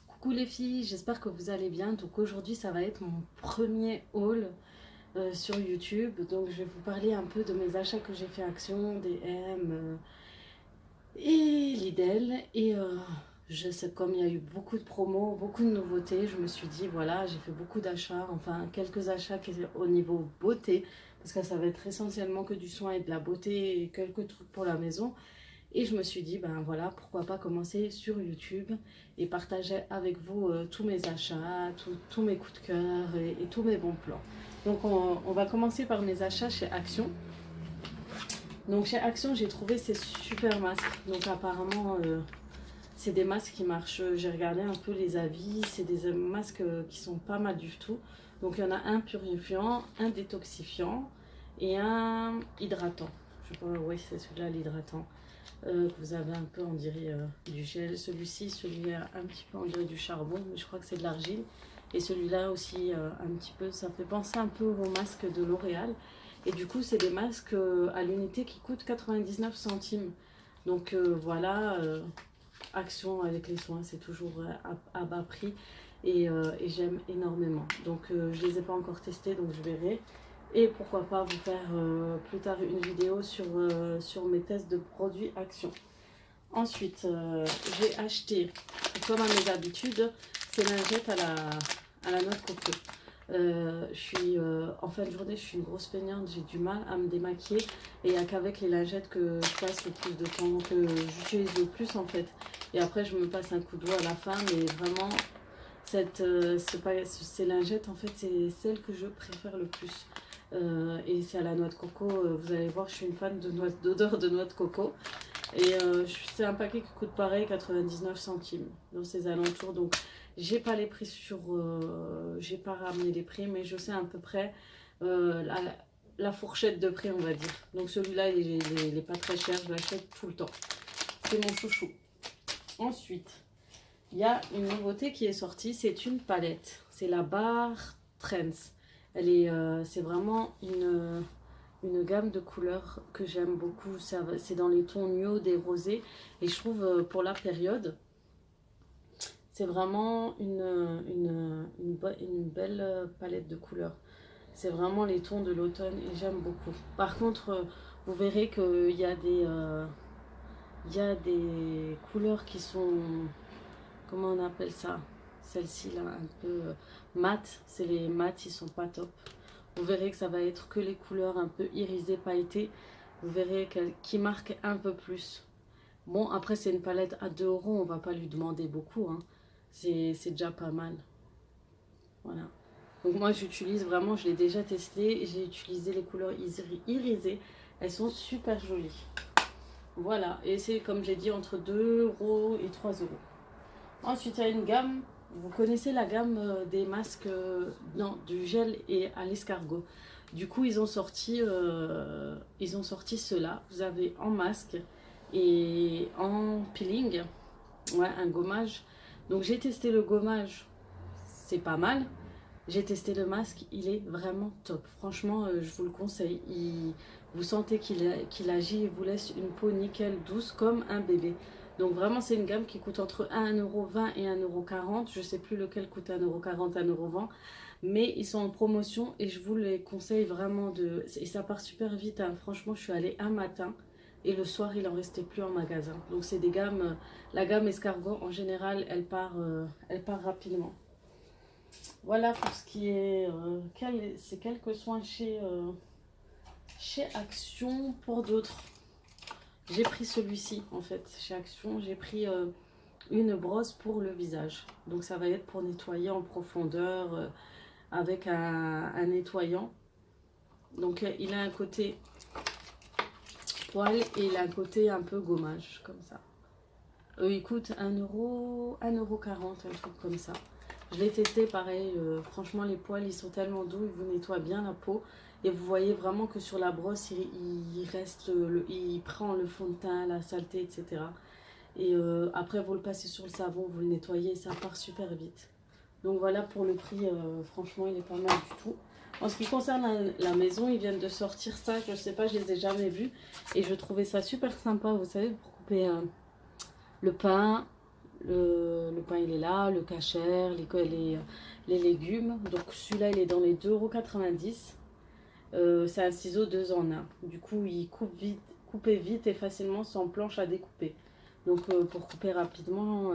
Coucou les filles, j'espère que vous allez bien. Donc aujourd'hui ça va être mon premier haul sur YouTube. Donc je vais vous parler un peu de mes achats que j'ai fait Action, DM et Lidl. Et je sais, comme il y a eu beaucoup de promos, beaucoup de nouveautés, je me suis dit voilà, j'ai fait beaucoup d'achats, enfin quelques achats qui étaient au niveau beauté, parce que ça va être essentiellement que du soin et de la beauté et quelques trucs pour la maison. Et je me suis dit, ben voilà, pourquoi pas commencer sur YouTube et partager avec vous tous mes achats, tous mes coups de cœur et tous mes bons plans. Donc on va commencer par mes achats chez Action. Donc chez Action, j'ai trouvé ces super masques. Donc apparemment, c'est des masques qui marchent. J'ai regardé un peu les avis. C'est des masques qui sont pas mal du tout. Donc il y en a un purifiant, un détoxifiant et un hydratant. Je sais pas, oui, c'est celui-là l'hydratant. Vous avez un peu, on dirait, du gel. Celui-ci, celui-là, un petit peu, on dirait du charbon, mais je crois que c'est de l'argile. Et celui-là aussi, un petit peu, ça fait penser un peu aux masques de L'Oréal. Et du coup, c'est des masques à l'unité qui coûtent 99 centimes. Donc voilà, Action avec les soins, c'est toujours à bas prix. Et j'aime énormément. Donc je les ai pas encore testés, donc je verrai. Et pourquoi pas vous faire plus tard une vidéo sur mes tests de produits Action. Ensuite, j'ai acheté, comme à mes habitudes, ces lingettes à la noix de coco. En fin de journée, je suis une grosse peignante, j'ai du mal à me démaquiller. Et il n'y a qu'avec les lingettes que je passe le plus de temps, que j'utilise le plus en fait. Et après, je me passe un coup de doigt à la fin, mais vraiment, ces lingettes, en fait, c'est celles que je préfère le plus. Et c'est à la noix de coco. Vous allez voir, je suis une fan d'odeur de noix de coco. Et c'est un paquet qui coûte pareil, 99 centimes dans ces alentours. Donc, j'ai pas les prix j'ai pas ramené les prix, mais je sais à peu près la fourchette de prix, on va dire. Donc, celui-là, il est pas très cher. Je l'achète tout le temps. C'est mon chouchou. Ensuite, il y a une nouveauté qui est sortie. C'est une palette. C'est la barre Trends. C'est vraiment une gamme de couleurs que j'aime beaucoup. C'est dans les tons nude et rosés. Et je trouve pour la période, c'est vraiment une belle palette de couleurs. C'est vraiment les tons de l'automne et j'aime beaucoup. Par contre, vous verrez qu'il y a des couleurs qui sont, comment on appelle ça? Celle-ci là, un peu mat. C'est les mats, ils sont pas top. Vous verrez que ça va être que les couleurs un peu irisées, pailletées. Vous verrez qui marquent un peu plus. Bon, après, c'est une palette à 2 euros. On va pas lui demander beaucoup. Hein. C'est déjà pas mal. Voilà. Donc moi, j'utilise vraiment, je l'ai déjà testé. J'ai utilisé les couleurs irisées. Elles sont super jolies. Voilà. Et c'est, comme j'ai dit, entre 2 euros et 3 euros. Ensuite, il y a une gamme. Vous connaissez la gamme des masques, non, du gel et à l'escargot. Du coup, ils ont sorti ceux-là. Vous avez en masque et en peeling, ouais, un gommage. Donc, j'ai testé le gommage, c'est pas mal. J'ai testé le masque, il est vraiment top. Franchement, je vous le conseille. Vous sentez qu'il agit et vous laisse une peau nickel, douce comme un bébé. Donc vraiment, c'est une gamme qui coûte entre 1,20 € et 1,40 €. Je ne sais plus lequel coûte 1,40 €, 1,20 €. Mais ils sont en promotion et je vous les conseille vraiment. Et ça part super vite. Hein. Franchement, je suis allée un matin et le soir, il n'en restait plus en magasin. Donc c'est des gammes... La gamme escargot, en général, elle part rapidement. Voilà pour ce qui est... c'est quelques soins chez Action. Pour d'autres, j'ai pris celui-ci en fait. Chez Action, j'ai pris une brosse pour le visage. Donc ça va être pour nettoyer en profondeur avec un nettoyant. Donc il a un côté poil et il a un côté un peu gommage comme ça. Il coûte 1,40 €, un truc comme ça. Je l'ai testé pareil, franchement les poils ils sont tellement doux, ils vous nettoient bien la peau. Et vous voyez vraiment que sur la brosse, il prend le fond de teint, la saleté, etc. Et après vous le passez sur le savon, vous le nettoyez et ça part super vite. Donc voilà pour le prix, franchement il est pas mal du tout. En ce qui concerne la maison, ils viennent de sortir ça, je sais pas, je les ai jamais vus. Et je trouvais ça super sympa, vous savez, pour couper Le pain, le pain il est là, le kasher, les légumes. Donc celui-là il est dans les 2,90 €. C'est un ciseau 2 en un. Du coup il coupe vite, couper vite et facilement sans planche à découper. Donc pour couper rapidement.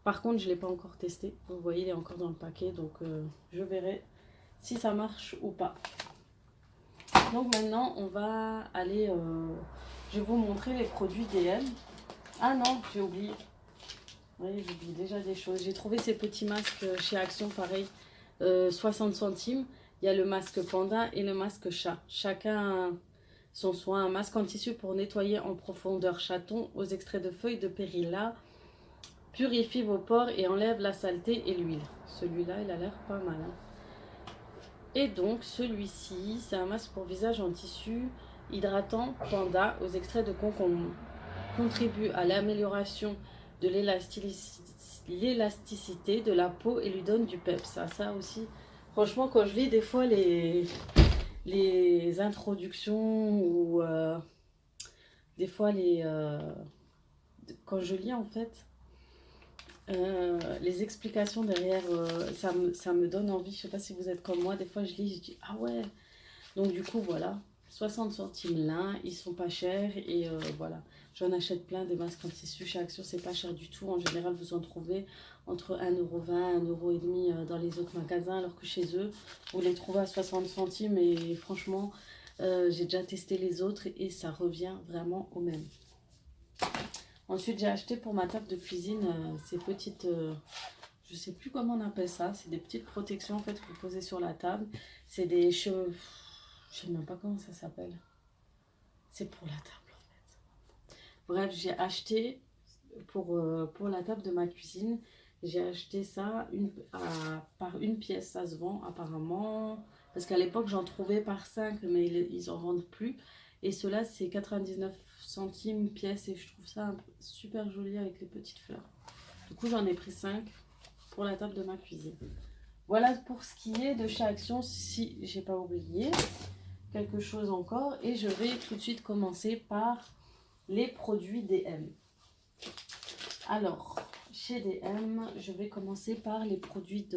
Par contre je ne l'ai pas encore testé. Vous voyez il est encore dans le paquet. Donc je verrai si ça marche ou pas. Donc maintenant on va aller... je vais vous montrer les produits DM. Ah non, j'ai oublié. Oui, j'oublie déjà des choses. J'ai trouvé ces petits masques chez Action, pareil, 60 centimes. Il y a le masque panda et le masque chat. Chacun son soin. Un masque en tissu pour nettoyer en profondeur chaton aux extraits de feuilles de périlla. Purifie vos pores et enlève la saleté et l'huile. Celui-là, il a l'air pas mal. Hein. Et donc, celui-ci, c'est un masque pour visage en tissu hydratant panda aux extraits de concombre. Contribue à l'amélioration de l'élasticité de la peau et lui donne du peps. Ça aussi, franchement, quand je lis des fois les introductions ou des fois quand je lis en fait les explications derrière, ça me donne envie. Je sais pas si vous êtes comme moi, des fois je lis, je dis ah ouais. Donc du coup voilà, 60 centimes l'un, ils sont pas chers et voilà. J'en achète plein des masques en tissu chez Action, c'est pas cher du tout. En général, vous en trouvez entre 1,20 €, 1,50 € dans les autres magasins, alors que chez eux, vous les trouvez à 60 centimes. Et franchement, j'ai déjà testé les autres et ça revient vraiment au même. Ensuite, j'ai acheté pour ma table de cuisine ces petites... je sais plus comment on appelle ça. C'est des petites protections en fait que vous posez sur la table. C'est des cheveux... Je sais même pas comment ça s'appelle. C'est pour la table. Bref, j'ai acheté pour la table de ma cuisine, j'ai acheté ça par une pièce, ça se vend apparemment. Parce qu'à l'époque, j'en trouvais par 5, mais ils en vendent plus. Et cela, c'est 99 centimes pièce et je trouve ça super joli avec les petites fleurs. Du coup, j'en ai pris 5 pour la table de ma cuisine. Voilà pour ce qui est de chez Action, si j'ai pas oublié quelque chose encore. Et je vais tout de suite commencer par les produits DM. Alors, chez DM, je vais commencer par les produits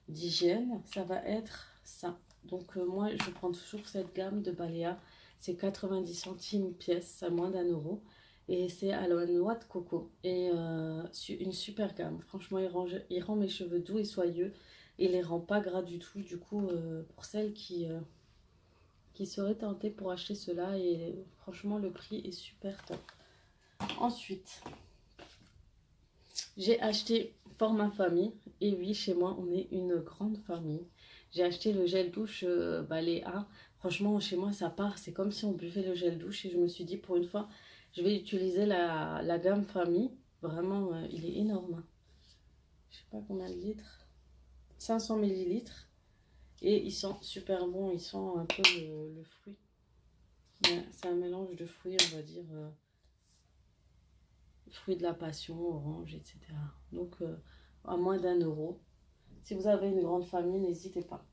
d'hygiène. Ça va être ça. Donc, moi, je prends toujours cette gamme de Balea. C'est 90 centimes pièce, c'est moins d'1 €. Et c'est à la noix de coco. Et une super gamme. Franchement, il rend mes cheveux doux et soyeux. Et il les rend pas gras du tout. Du coup, pour celles qui seraient tentées pour acheter cela, et franchement, le prix est super top. Ensuite, j'ai acheté pour ma famille, et oui, chez moi, on est une grande famille. J'ai acheté le gel douche Balea. Franchement, chez moi, ça part, c'est comme si on buvait le gel douche. Et je me suis dit, pour une fois, je vais utiliser la gamme famille. Vraiment, il est énorme. Hein. Je sais pas combien de litres. 500 millilitres. Et ils sont super bons, ils sont un peu le fruit. C'est un mélange de fruits, on va dire... fruits de la passion, orange, etc. Donc, à moins d'1 €. Si vous avez une grande famille, n'hésitez pas.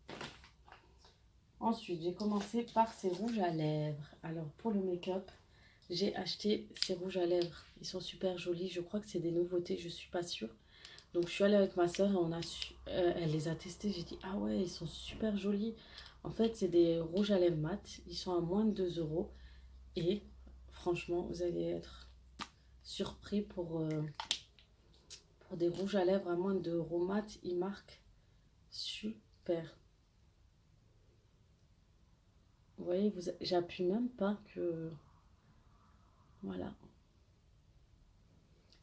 Ensuite, j'ai commencé par ces rouges à lèvres. Alors, pour le make-up, j'ai acheté ces rouges à lèvres. Ils sont super jolis. Je crois que c'est des nouveautés, je ne suis pas sûre. Donc, je suis allée avec ma soeur et elle les a testés. J'ai dit, ah ouais, ils sont super jolis. En fait, c'est des rouges à lèvres mat. Ils sont à moins de 2 €. Et franchement, vous allez être surpris pour des rouges à lèvres à moins de 2 € mat. Ils marquent super. Vous voyez, j'appuie même pas que... Voilà.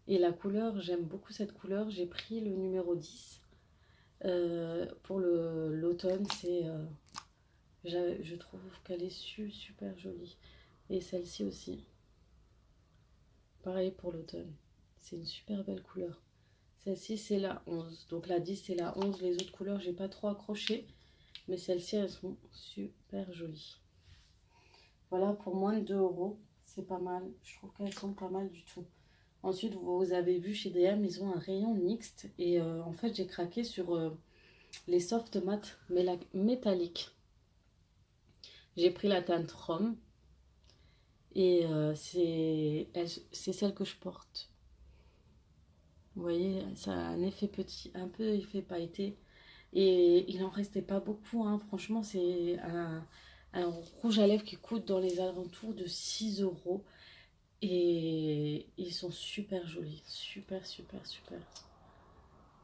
Et la couleur, j'aime beaucoup cette couleur. J'ai pris le numéro 10. Pour l'automne, je trouve qu'elle est super jolie. Et celle-ci aussi. Pareil pour l'automne. C'est une super belle couleur. Celle-ci, c'est la 11. Donc la 10, c'est la 11. Les autres couleurs, j'ai pas trop accroché. Mais celles-ci, elles sont super jolies. Voilà, pour moins de 2 €, c'est pas mal. Je trouve qu'elles sont pas mal du tout. Ensuite, vous avez vu chez DM, ils ont un rayon mixte. Et en fait, j'ai craqué sur les soft mat métalliques. J'ai pris la teinte rhum. Et c'est celle que je porte. Vous voyez, ça a un effet petit, un peu effet pailleté. Et il en restait pas beaucoup, hein. Franchement, c'est un rouge à lèvres qui coûte dans les alentours de 6 euros. Et ils sont super jolis. Super, super, super.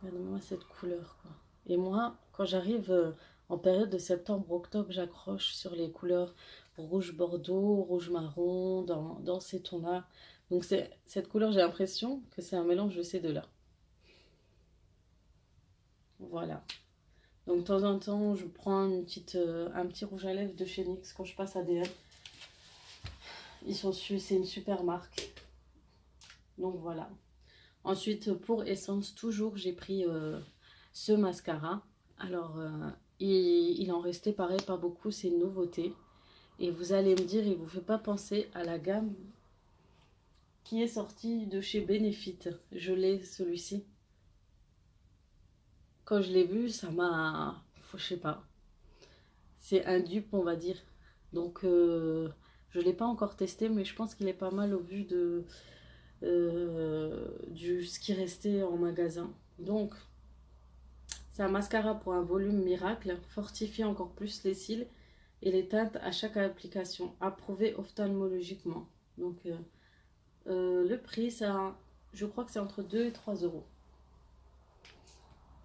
Regardez-moi cette couleur, quoi. Et moi, quand j'arrive en période de septembre-octobre, j'accroche sur les couleurs rouge bordeaux, rouge marron, dans ces tons-là. Donc cette couleur, j'ai l'impression que c'est un mélange de ces deux-là. Voilà. Donc de temps en temps, je prends un petit rouge à lèvres de chez NYX quand je passe à DM. C'est une super marque. Donc voilà. Ensuite, pour Essence, toujours, j'ai pris ce mascara. Alors, il en restait pareil, pas beaucoup, c'est une nouveauté. Et vous allez me dire, il vous fait pas penser à la gamme qui est sortie de chez Benefit. Je l'ai, celui-ci. Quand je l'ai vu, ça m'a... Je sais pas. C'est un dupe, on va dire. Donc, je ne l'ai pas encore testé, mais je pense qu'il est pas mal au vu du ce qui restait en magasin. Donc, c'est un mascara pour un volume miracle, fortifie encore plus les cils et les teintes à chaque application, approuvé ophtalmologiquement. Donc, le prix, je crois que c'est entre 2 et 3 euros.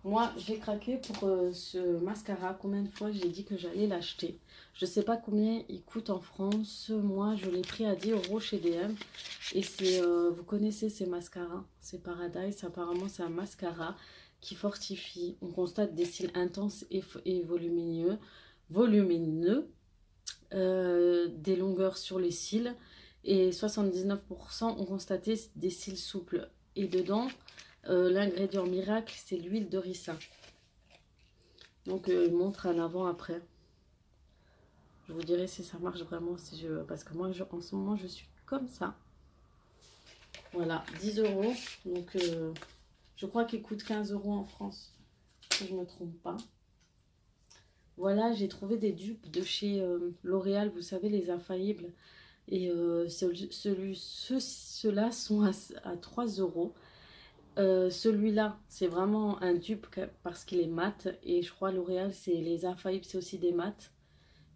Moi, j'ai craqué pour ce mascara. Combien de fois j'ai dit que j'allais l'acheter? Je ne sais pas combien il coûte en France. Moi, je l'ai pris à 10 euros chez DM. Et vous connaissez ces mascaras. C'est Paradise. Apparemment, c'est un mascara qui fortifie. On constate des cils intenses et volumineux, des longueurs sur les cils. Et 79% ont constaté des cils souples. Et dedans, l'ingrédient miracle, c'est l'huile de ricin. Donc, il montre un avant-après. Je vous dirai si ça marche vraiment, parce que moi, en ce moment, je suis comme ça. Voilà, 10 euros. Donc, je crois qu'il coûte 15 euros en France, si je ne me trompe pas. Voilà, j'ai trouvé des dupes de chez L'Oréal, vous savez, les infaillibles. Et ceux-là sont à 3 euros. Celui-là, c'est vraiment un dupe parce qu'il est mat. Et je crois L'Oréal, c'est les infaillibles, c'est aussi des mats.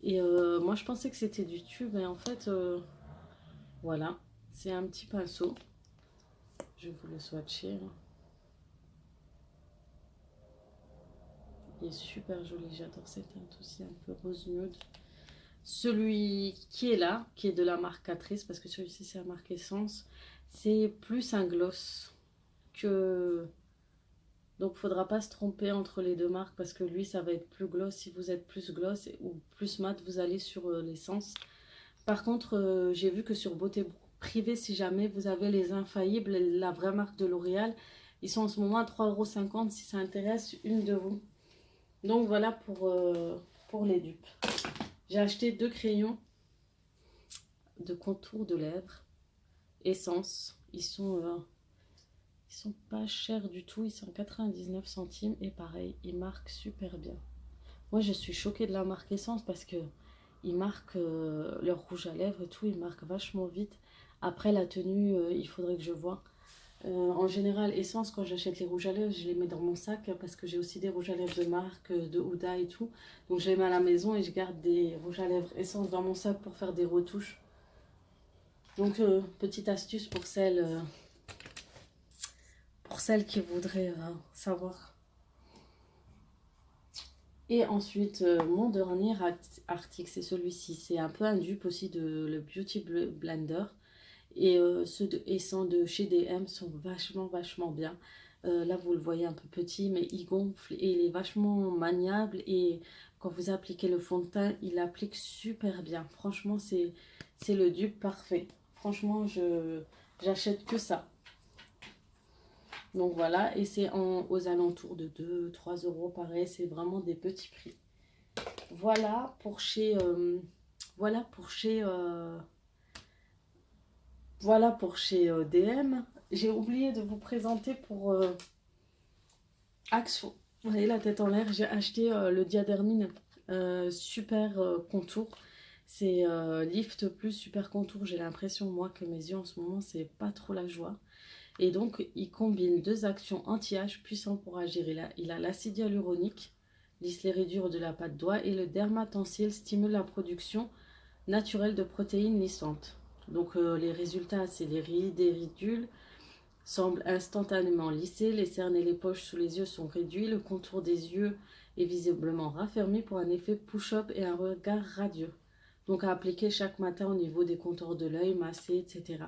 Et moi, je pensais que c'était du tube. Mais en fait, voilà. C'est un petit pinceau. Je vais vous le swatcher. Il est super joli. J'adore cette teinte aussi, un peu rose nude. Celui qui est là, qui est de la marque Catrice, parce que celui-ci, c'est la marque Essence, c'est plus un gloss que... Donc, il ne faudra pas se tromper entre les deux marques parce que lui, ça va être plus gloss. Si vous êtes plus gloss ou plus mat, vous allez sur l'essence. Par contre, j'ai vu que sur Beauté Privée, si jamais vous avez les infaillibles, la vraie marque de L'Oréal, ils sont en ce moment à 3,50 € si ça intéresse une de vous. Donc, voilà pour les dupes. J'ai acheté 2 crayons de contour de lèvres. Essence. Ils sont pas chers du tout, ils sont 99 centimes et pareil, ils marquent super bien. Moi, je suis choquée de la marque Essence parce que ils marquent leur rouge à lèvres et tout, ils marquent vachement vite. Après la tenue, il faudrait que je vois. En général, Essence, quand j'achète les rouges à lèvres, je les mets dans mon sac parce que j'ai aussi des rouges à lèvres de marque, de Huda et tout. Donc je les mets à la maison et je garde des rouges à lèvres Essence dans mon sac pour faire des retouches. Donc petite astuce pour celles qui voudraient savoir. Et ensuite, mon dernier article, c'est celui-ci. C'est un peu un dupe aussi de le Beauty Blender. Et ceux de Essence de chez DM sont vachement, vachement bien. Là, vous le voyez un peu petit, mais il gonfle et il est vachement maniable. Et quand vous appliquez le fond de teint, il applique super bien. Franchement, c'est le dupe parfait. Franchement, j'achète que ça. Donc voilà, et c'est aux alentours de 2-3 euros, pareil, c'est vraiment des petits prix. Voilà pour chez, DM. J'ai oublié de vous présenter pour Action. Vous voyez la tête en l'air, j'ai acheté le Diadermine Super Contour. C'est Lift Plus Super Contour. J'ai l'impression, moi, que mes yeux en ce moment, c'est pas trop la joie. Et donc, il combine deux actions anti-âge puissants pour agir. Il a l'acide hyaluronique, lisse les ridures de la patte d'oie, et le dermatensil stimule la production naturelle de protéines lissantes. Donc, les résultats, c'est les rides et ridules semblent instantanément lissées, les cernes et les poches sous les yeux sont réduits, le contour des yeux est visiblement raffermi pour un effet push-up et un regard radieux. Donc, à appliquer chaque matin au niveau des contours de l'œil, masser, etc.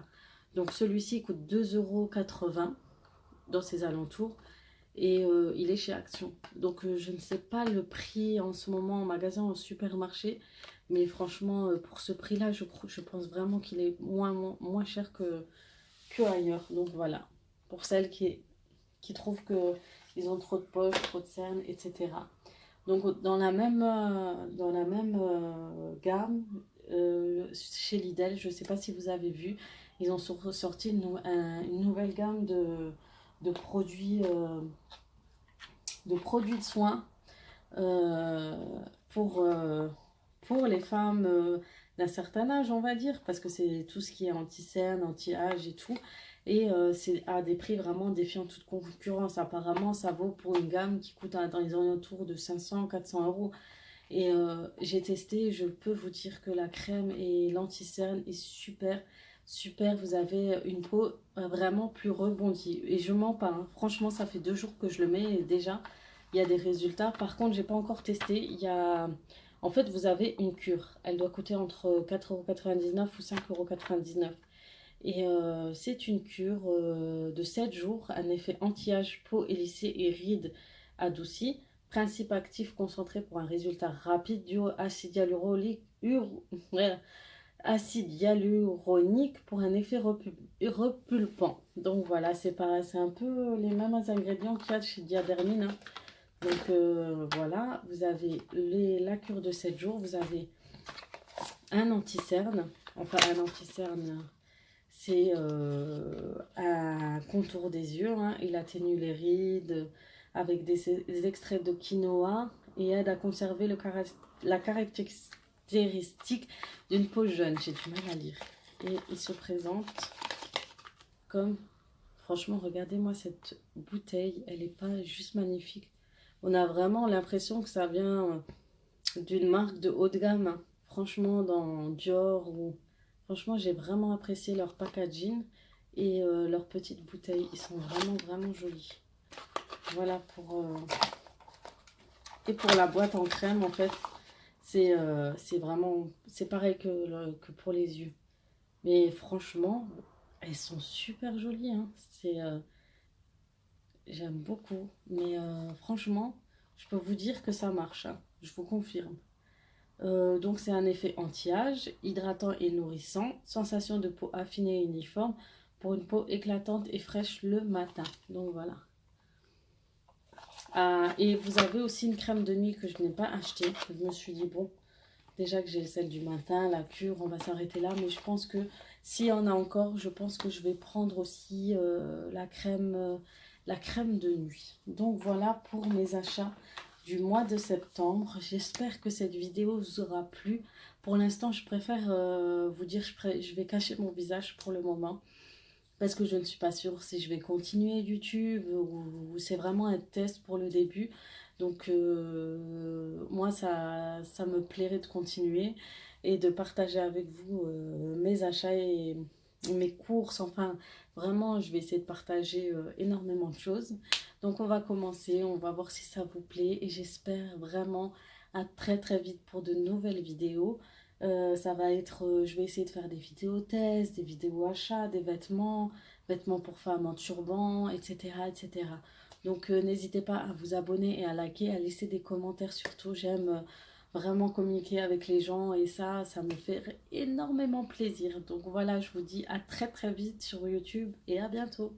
Donc celui-ci coûte 2,80 € dans ses alentours et il est chez Action. Donc je ne sais pas le prix en ce moment en magasin, en supermarché, mais franchement pour ce prix-là, je pense vraiment qu'il est moins cher que ailleurs. Donc voilà, pour celles qui trouvent qu'ils ont trop de poches, trop de cernes, etc. Donc dans la même gamme, chez Lidl, je ne sais pas si vous avez vu, ils ont sorti une nouvelle gamme de produits, de soins euh, pour, euh, pour les femmes d'un certain âge, on va dire, parce que c'est tout ce qui est anti-cerne, anti-âge et tout. Et c'est à des prix vraiment défiant toute concurrence. Apparemment, ça vaut pour une gamme qui coûte dans les alentours de 500-400 €. Et j'ai testé, je peux vous dire que la crème et l'anti-cerne est super, super. Vous avez une peau vraiment plus rebondie. Et je mens pas, hein. Franchement, ça fait 2 jours que je le mets et déjà, il y a des résultats. Par contre, j'ai pas encore testé. En fait, vous avez une cure. Elle doit coûter entre 4,99 € ou 5,99 €. Et c'est une cure de 7 jours, un effet anti-âge, peau élissée et rides adoucies. Principe actif concentré pour un résultat rapide du acide hyaluronique, acide hyaluronique pour un effet repulpant. Donc voilà, c'est un peu les mêmes ingrédients qu'il y a chez Diadermine, hein. Donc voilà, vous avez la cure de 7 jours, vous avez un anti-cerne, enfin un anti-cerne. C'est un contour des yeux, hein. Il atténue les rides avec des extraits de quinoa et aide à conserver la caractéristique d'une peau jeune. J'ai du mal à lire. Et il se présente comme... Franchement, regardez-moi cette bouteille. Elle n'est pas juste magnifique. On a vraiment l'impression que ça vient d'une marque de haut de gamme, hein. Franchement, dans Dior ou... Franchement, j'ai vraiment apprécié leur packaging et leurs petites bouteilles. Ils sont vraiment, vraiment jolis. Voilà pour... Et pour la boîte en crème, en fait, c'est vraiment... C'est pareil que pour les yeux. Mais franchement, elles sont super jolies, hein. J'aime beaucoup. Mais franchement, je peux vous dire que ça marche, hein. Je vous confirme. Donc c'est un effet anti-âge, hydratant et nourrissant, sensation de peau affinée et uniforme pour une peau éclatante et fraîche le matin. Donc voilà. Et vous avez aussi une crème de nuit que je n'ai pas achetée. Je me suis dit bon, déjà que j'ai celle du matin, la cure, on va s'arrêter là. Mais je pense que s'il y en a encore, je pense que je vais prendre aussi la crème de nuit. Donc voilà pour mes achats du mois de septembre. J'espère que cette vidéo vous aura plu. Pour l'instant, je préfère vous dire, je vais cacher mon visage pour le moment. Parce que je ne suis pas sûre si je vais continuer YouTube ou c'est vraiment un test pour le début. Donc moi, ça me plairait de continuer et de partager avec vous mes achats et mes courses. Enfin, vraiment, je vais essayer de partager énormément de choses. Donc on va commencer, on va voir si ça vous plaît et j'espère vraiment à très très vite pour de nouvelles vidéos. Ça va être, je vais essayer de faire des vidéos tests, des vidéos achats, des vêtements pour femmes en turban, etc. etc. Donc n'hésitez pas à vous abonner et à liker, à laisser des commentaires surtout. J'aime vraiment communiquer avec les gens et ça me fait énormément plaisir. Donc voilà, je vous dis à très très vite sur YouTube et à bientôt.